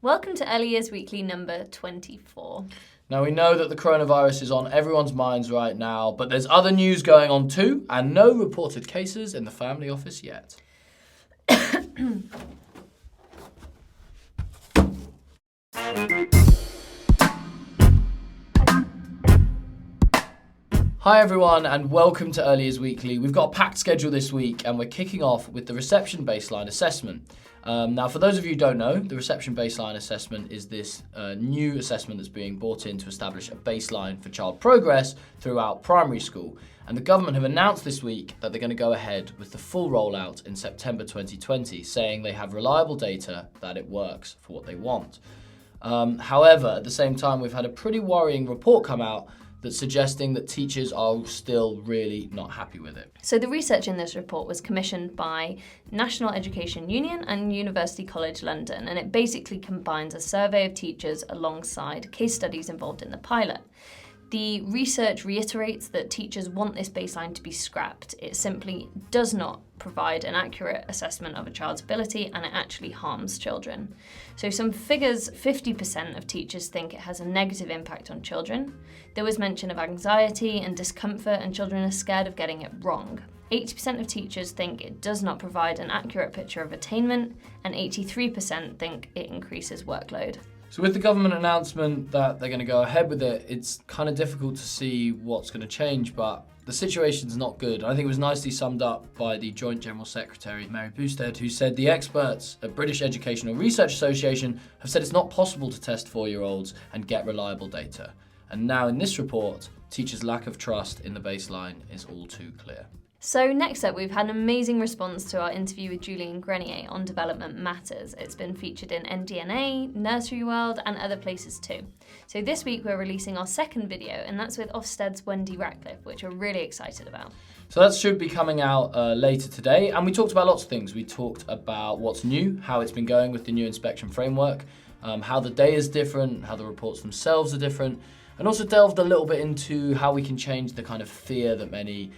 Welcome to Early Years Weekly number 24. Now, we know that the coronavirus is on everyone's minds right now, but there's other news going on too, and no reported cases in the family office yet. Hi everyone, and welcome to Early Years Weekly. We've got a packed schedule this week, and we're kicking off with the reception baseline assessment. Now, for those of you who don't know, the reception baseline assessment is this new assessment that's being brought in to establish a baseline for child progress throughout primary school. And the government have announced this week that they're going to go ahead with the full rollout in September 2020, saying they have reliable data that it works for what they want. However, at the same time, we've had a pretty worrying report come out that's suggesting that teachers are still really not happy with it. So the research in this report was commissioned by National Education Union and University College London, and it basically combines a survey of teachers alongside case studies involved in the pilot. The research reiterates that teachers want this baseline to be scrapped. It simply does not provide an accurate assessment of a child's ability, and it actually harms children. So some figures, 50% of teachers think it has a negative impact on children. There was mention of anxiety and discomfort, and children are scared of getting it wrong. 80% of teachers think it does not provide an accurate picture of attainment, and 83% think it increases workload. So with the government announcement that they're going to go ahead with it, it's kind of difficult to see what's going to change, but the situation's not good. I think it was nicely summed up by the Joint General Secretary, Mary Boosted, who said the experts at British Educational Research Association have said it's not possible to test 4-year-olds and get reliable data. And now in this report, teachers' lack of trust in the baseline is all too clear. So next up, we've had an amazing response to our interview with Julian Grenier on development matters. It's been featured in NDNA, Nursery World, and other places too. So this week we're releasing our second video, and that's with Ofsted's Wendy Ratcliffe, which we're really excited about. So that should be coming out later today, and we talked about lots of things. We talked about what's new, how it's been going with the new inspection framework, how the day is different, how the reports themselves are different, and also delved a little bit into how we can change the kind of fear that many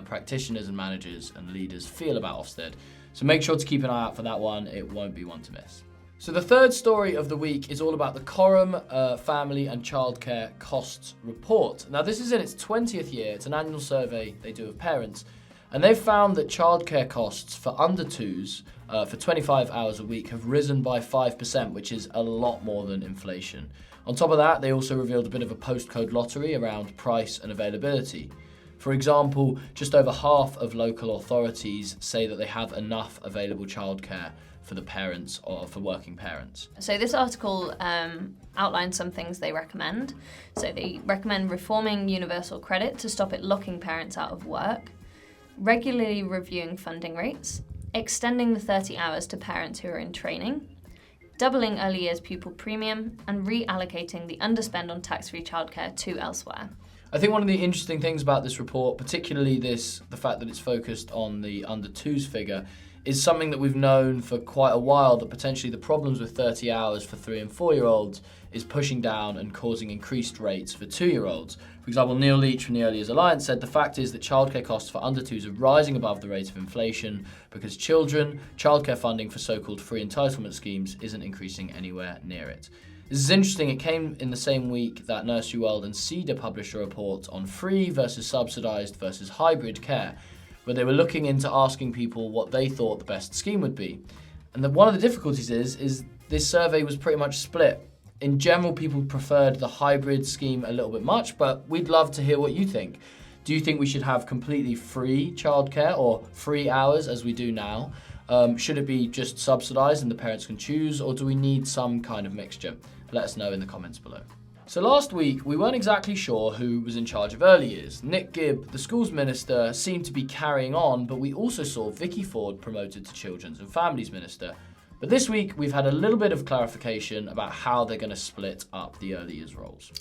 practitioners and managers and leaders feel about Ofsted. So make sure to keep an eye out for that one. It won't be one to miss. So the third story of the week is all about the Coram Family and Childcare Costs Report. Now this is in its 20th year. It's an annual survey they do of parents. And they've found that childcare costs for under twos for 25 hours a week have risen by 5%, which is a lot more than inflation. On top of that, they also revealed a bit of a postcode lottery around price and availability. For example, just over half of local authorities say that they have enough available childcare for the parents or for working parents. So this article outlines some things they recommend. So they recommend reforming universal credit to stop it locking parents out of work, regularly reviewing funding rates, extending the 30 hours to parents who are in training, doubling early years pupil premium, and reallocating the underspend on tax-free childcare to elsewhere. I think one of the interesting things about this report, particularly the fact that it's focused on the under twos figure, is something that we've known for quite a while, that potentially the problems with 30 hours for 3 and 4-year-olds is pushing down and causing increased rates for 2-year-olds. For example, Neil Leach from the Early Years Alliance said the fact is that childcare costs for under twos are rising above the rate of inflation because childcare funding for so-called free entitlement schemes isn't increasing anywhere near it. This is interesting. It came in the same week that Nursery World and CEDA published a report on free versus subsidised versus hybrid care, where they were looking into asking people what they thought the best scheme would be. And one of the difficulties is this survey was pretty much split. In general, people preferred the hybrid scheme a little bit much, but we'd love to hear what you think. Do you think we should have completely free childcare or free hours as we do now? Should it be just subsidised and the parents can choose, or do we need some kind of mixture? Let us know in the comments below. So last week, we weren't exactly sure who was in charge of early years. Nick Gibb, the schools minister, seemed to be carrying on, but we also saw Vicky Ford promoted to Children's and Families Minister. But this week, we've had a little bit of clarification about how they're going to split up the early years roles.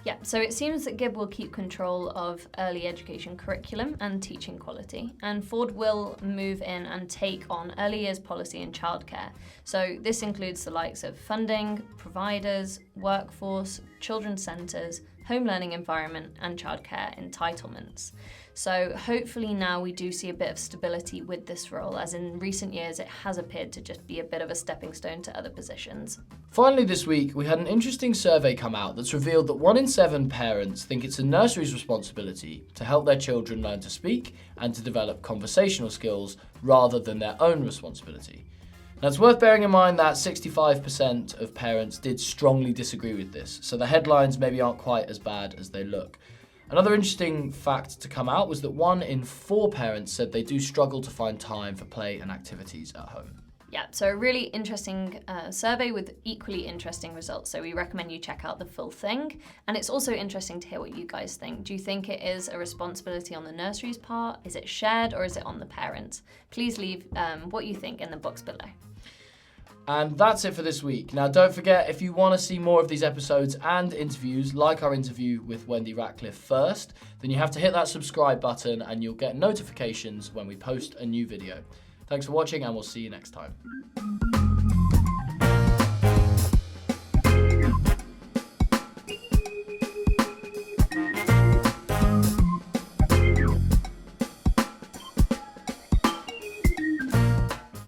Yeah, so it seems that Gibb will keep control of early education curriculum and teaching quality, and Ford will move in and take on early years policy and childcare. So this includes the likes of funding, providers, workforce, children's centres, home learning environment, and childcare entitlements. So hopefully now we do see a bit of stability with this role, as in recent years it has appeared to just be a bit of a stepping stone to other positions. Finally this week, we had an interesting survey come out that's revealed that 1 in 7 parents think it's a nursery's responsibility to help their children learn to speak and to develop conversational skills rather than their own responsibility. Now, it's worth bearing in mind that 65% of parents did strongly disagree with this, so the headlines maybe aren't quite as bad as they look. Another interesting fact to come out was that 1 in 4 parents said they do struggle to find time for play and activities at home. Yeah, so a really interesting survey with equally interesting results. So we recommend you check out the full thing. And it's also interesting to hear what you guys think. Do you think it is a responsibility on the nursery's part? Is it shared, or is it on the parents? Please leave what you think in the box below. And that's it for this week. Now, don't forget, if you want to see more of these episodes and interviews, like our interview with Wendy Ratcliffe first, then you have to hit that subscribe button and you'll get notifications when we post a new video. Thanks for watching, and we'll see you next time.